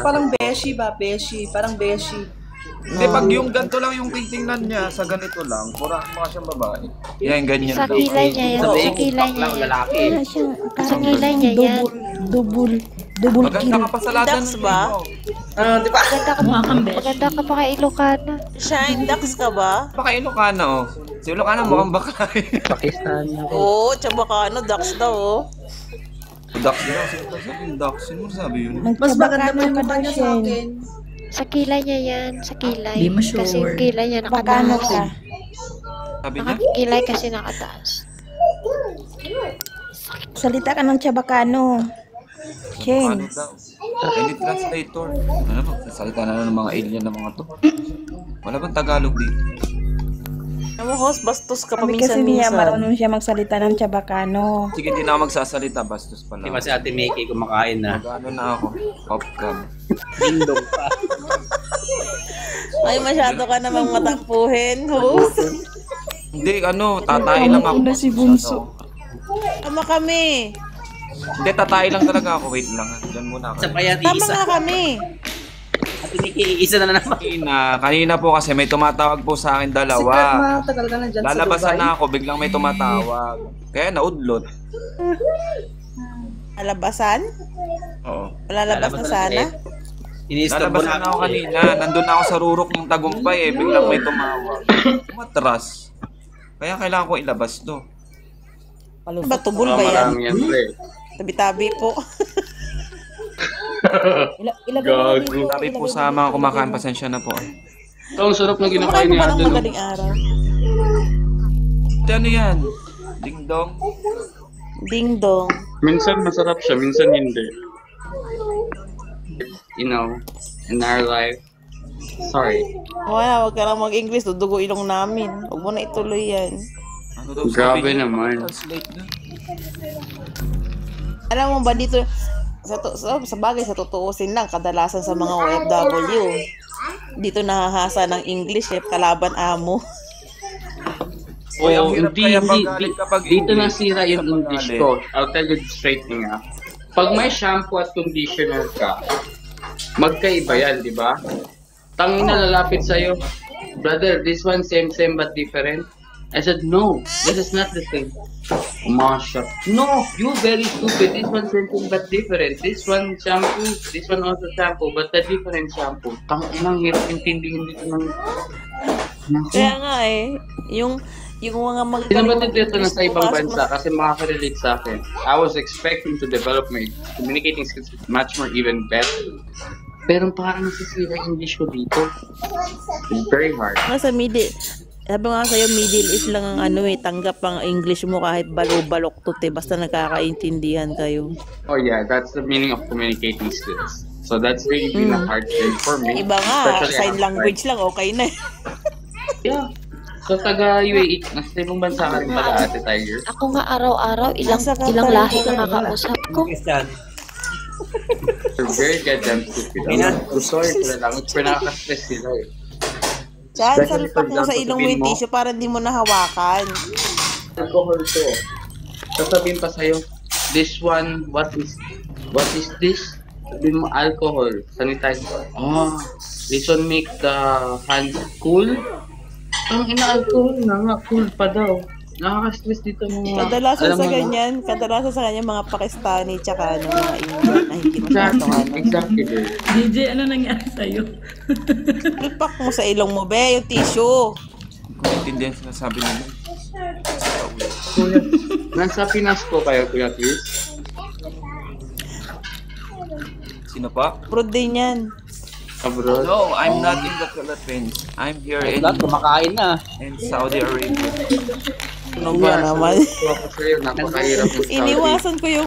parang beshi ba? Beshi. Parang beshi. Hindi, pag yung ganito lang yung titingnan niya, sa ganito lang, mukha siyang babae. Yan, ganyan Sa daw. kilay niya yan. Sa kilay niya yan. Lalaki. Sa kilay niya yan. Double Maganda ka pa sa lahat Ducks ba? Di ba? Maganda ka pa kay Ilocana. Shine, ducks ka ba? Baka Ilocana, oh. Si Ilocana mukhang bakla eh. Pakistan ako. Oo, tsaba ka ducks daw oh. Ducks din ako. Sino sabi yung ducks? Sino sabi yun? Mas maganda pa yung mukha niya sa akin. Sa kilay niya yan. Sa kilay. Di mo sure. Kasi yung kilay niya Bakano nakataas. ka? Sabi niya? Kilay kasi nakataas. Salita ka ng Chabacano. Chen. Ano daw? Any translator. Ano ba? Sasalita na ng mga alien na mga to. Wala bang Tagalog dito? Ano mo, host, bastos ka Kami kasi niya paminsan-minsan. marunong siya magsalita ng Chabacano. Sige, hindi na ako magsasalita. Bastos pala. Di ba si Ate Mickey kumakain na? Mag-ano na ako? Popcorn. Dindong pa. Ay, masyado ka namang matakpuhin, host. Hindi, ano, tatay lang ako. Una si Bunso. Tama kami. Hindi, tatay lang talaga ako. Wait lang. Diyan muna Sa ako. payat Tama isa. nga kami. Ate Mickey, isa na naman. Kanina po kasi may tumatawag po sa akin Kasi kahit dalawa. matagal ka na dyan sa Lalabasan Dubai. na ako, biglang may tumatawag. Kaya naudlot. Alabasan? Oo. Lalabas na sana? Ini-stop mo Lalabasan na na ako kanina. Nandun na ako sa rurok ng tagumpay eh. Biglang may tumawag. Matras. Kaya kailangan ko ilabas to. Ano ba, tubol ba yan? yan, pre. Tabi-tabi po. Gago. Sabi po sa mga kumakain, pasensya na po. Ito ang sarap na Kumakain ginakain mo ni pa ng Ate. no? madaling araw. Ito ano yan? Ding dong. Ding dong. Minsan masarap siya, minsan hindi. You know, in our life. Sorry. Wala, wag ka lang mag-English. Dudugo ilong namin. Huwag mo na ituloy yan. Ano daw Grabe sabi niya? naman. Translate na. Alam mo ba dito, sa bagay, sa tutuusin lang, kadalasan sa mga OFW, dito nahahasa ng English, kalaban amo. Uy, ang Oh, hirap hindi, kaya hindi. magalit kapag Dito English. nasira yung Kapag English galit. ko. I'll tell you straight nga. Pag may shampoo at conditioner ka, magkaiba yan, di ba? Tangin na lalapit sa'yo, brother, this one same but different. I said, no, this is not the same. Masha. No, you very stupid. This one same but different. This one shampoo, this one also shampoo, but a different shampoo. Tangin ang hirap intindihin dito ng... Kaya nga yung mga Pinabatid dito na sa ibang bansa kasi makaka-relate sa akin. I was expecting to develop my communicating skills much more even better. Pero parang nasisira yung English ko dito. It's very hard. Nasa middle, sabi nga sa'yo, Middle East lang ang tanggap ang English mo kahit balo-balok basta nagkakaintindihan kayo. Oh yeah, that's the meaning of communicating skills. So that's really been a hard thing for me. Iba nga, Especially sign outside. language lang, okay na. Yeah. So taga UAE, nasa ibang bansa ka rin pala, Ate Tiger. Ako nga araw-araw, ilang lahi na nakakausap ko. They're very goddamn stupid. I'm sorry sila lang. Pinaka-stress sila eh. Diyan, salpak mo sa ilong mo yung tissue para hindi mo nahawakan. Alcohol to. Sasabihin pa sa'yo, this one, what is this? Sabihin mo, alcohol, sanitizer. Oh, this one make the hands cool? Ang ina-alcohol na nga, cool pa daw. Nakaka-stress dito mga... Kadalasan alam sa mo, ganyan, mga Pakistani tsaka mga Indian na hindi masyado Exactly, girl. DJ, ano nangyari sa'yo? Salpak mo sa ilong mo, be, yung tissue. Kung intindihan sinasabi nila. Kuya, nasa Pinas po kayo, Kuya Chris? Sino pa? Prod din yan. Abroad? No, I'm not in the Philippines. I'm here in kumakain na. Saudi Iya, Arabia. Ano ba naman? Napakahirap ng Saudi. Iniwasan ko yung